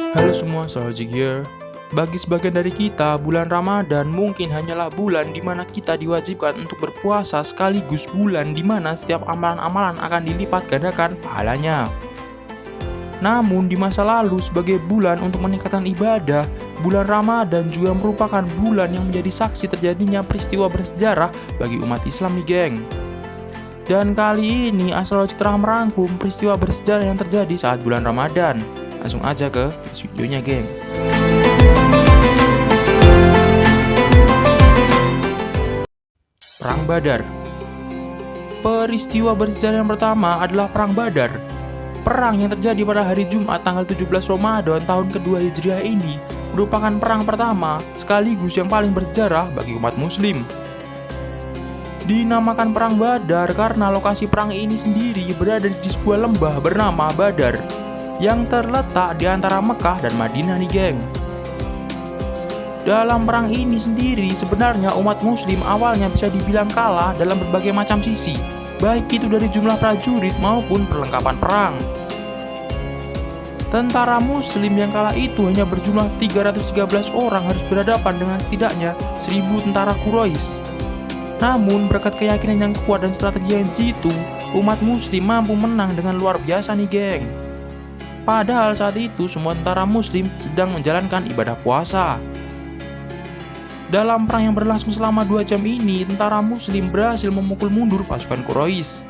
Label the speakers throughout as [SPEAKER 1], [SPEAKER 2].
[SPEAKER 1] Halo semua, Astrology here. Bagi sebagian dari kita, bulan Ramadan mungkin hanyalah bulan di mana kita diwajibkan untuk berpuasa sekaligus bulan di mana setiap amalan-amalan akan dilipat gandakan pahalanya. Namun di masa lalu sebagai bulan untuk meningkatkan ibadah, bulan Ramadan juga merupakan bulan yang menjadi saksi terjadinya peristiwa bersejarah bagi umat Islam nih geng. Dan kali ini Astrology telah merangkum peristiwa bersejarah yang terjadi saat bulan Ramadan. Langsung aja ke videonya geng. Perang Badar. Peristiwa bersejarah yang pertama adalah Perang Badar. Perang yang terjadi pada hari Jumat tanggal 17 Ramadan tahun kedua Hijriah ini merupakan perang pertama sekaligus yang paling bersejarah bagi umat muslim. Dinamakan Perang Badar karena lokasi perang ini sendiri berada di sebuah lembah bernama Badar yang terletak di antara Mekah dan Madinah nih geng. Dalam perang ini sendiri sebenarnya umat muslim awalnya bisa dibilang kalah dalam berbagai macam sisi, baik itu dari jumlah prajurit maupun perlengkapan perang. Tentara muslim yang kalah itu hanya berjumlah 313 orang harus berhadapan dengan setidaknya 1000 tentara Quraisy. Namun berkat keyakinan yang kuat dan strategi yang jitu, umat muslim mampu menang dengan luar biasa nih geng. Padahal saat itu semua tentara muslim sedang menjalankan ibadah puasa. Dalam perang yang berlangsung selama 2 jam ini, tentara muslim berhasil memukul mundur pasukan Quraisy.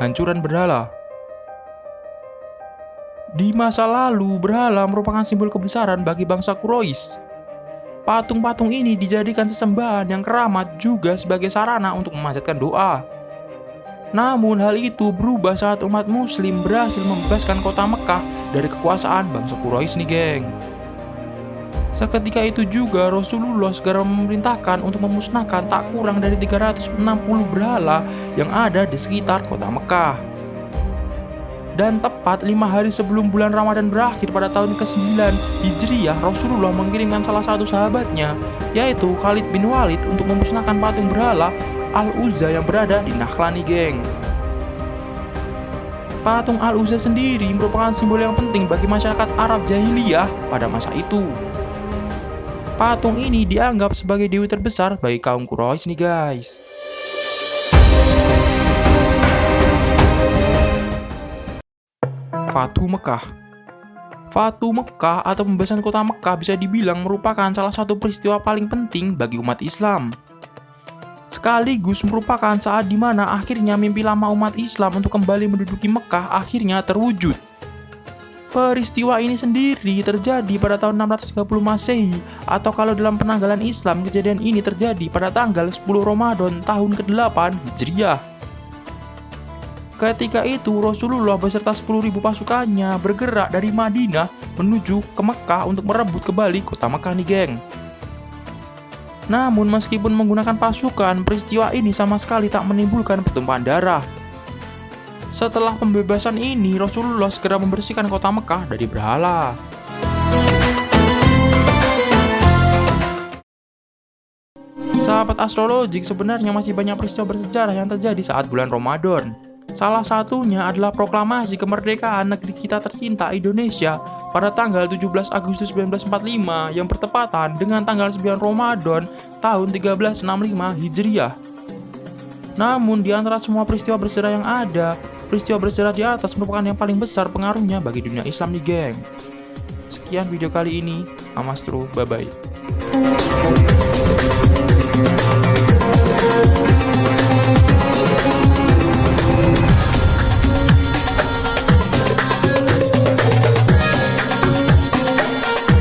[SPEAKER 1] Hancuran berhala. Di masa lalu, berhala merupakan simbol kebesaran bagi bangsa Quraisy. Patung-patung ini dijadikan sesembahan yang keramat juga sebagai sarana untuk memanjatkan doa. Namun hal itu berubah saat umat muslim berhasil membebaskan kota Mekah dari kekuasaan bangsa Quraisy nih geng. Seketika itu juga Rasulullah segera memerintahkan untuk memusnahkan tak kurang dari 360 berhala yang ada di sekitar kota Mekah. Dan tepat 5 hari sebelum bulan Ramadan berakhir pada tahun ke-9 Hijriah, Rasulullah mengirimkan salah satu sahabatnya, yaitu Khalid bin Walid, untuk memusnahkan patung berhala Al-Uzza yang berada di Nakhla nih geng. Patung Al-Uzza sendiri merupakan simbol yang penting bagi masyarakat Arab jahiliyah pada masa itu. Patung ini dianggap sebagai dewi terbesar bagi kaum Quraisy nih guys. Fathu Mekah. Fathu Mekah atau pembebasan kota Mekah bisa dibilang merupakan salah satu peristiwa paling penting bagi umat Islam. Sekaligus merupakan saat dimana akhirnya mimpi lama umat Islam untuk kembali menduduki Mekah akhirnya terwujud. Peristiwa ini sendiri terjadi pada tahun 630 Masehi, atau kalau dalam penanggalan Islam kejadian ini terjadi pada tanggal 10 Ramadan tahun ke-8 Hijriah. Ketika itu Rasulullah beserta 10.000 pasukannya bergerak dari Madinah menuju ke Mekah untuk merebut kembali kota Mekah nih geng. Namun meskipun menggunakan pasukan, peristiwa ini sama sekali tak menimbulkan pertumpahan darah. Setelah pembebasan ini, Rasulullah segera membersihkan kota Mekah dari berhala. Sahabat astrologik, sebenarnya masih banyak peristiwa bersejarah yang terjadi saat bulan Ramadan. Salah satunya adalah proklamasi kemerdekaan negeri kita tercinta Indonesia pada tanggal 17 Agustus 1945 yang bertepatan dengan tanggal 9 Ramadan tahun 1365 Hijriah. Namun di antara semua peristiwa bersejarah yang ada, peristiwa bersejarah di atas merupakan yang paling besar pengaruhnya bagi dunia Islam nih geng. Sekian video kali ini, Amastro, bye-bye.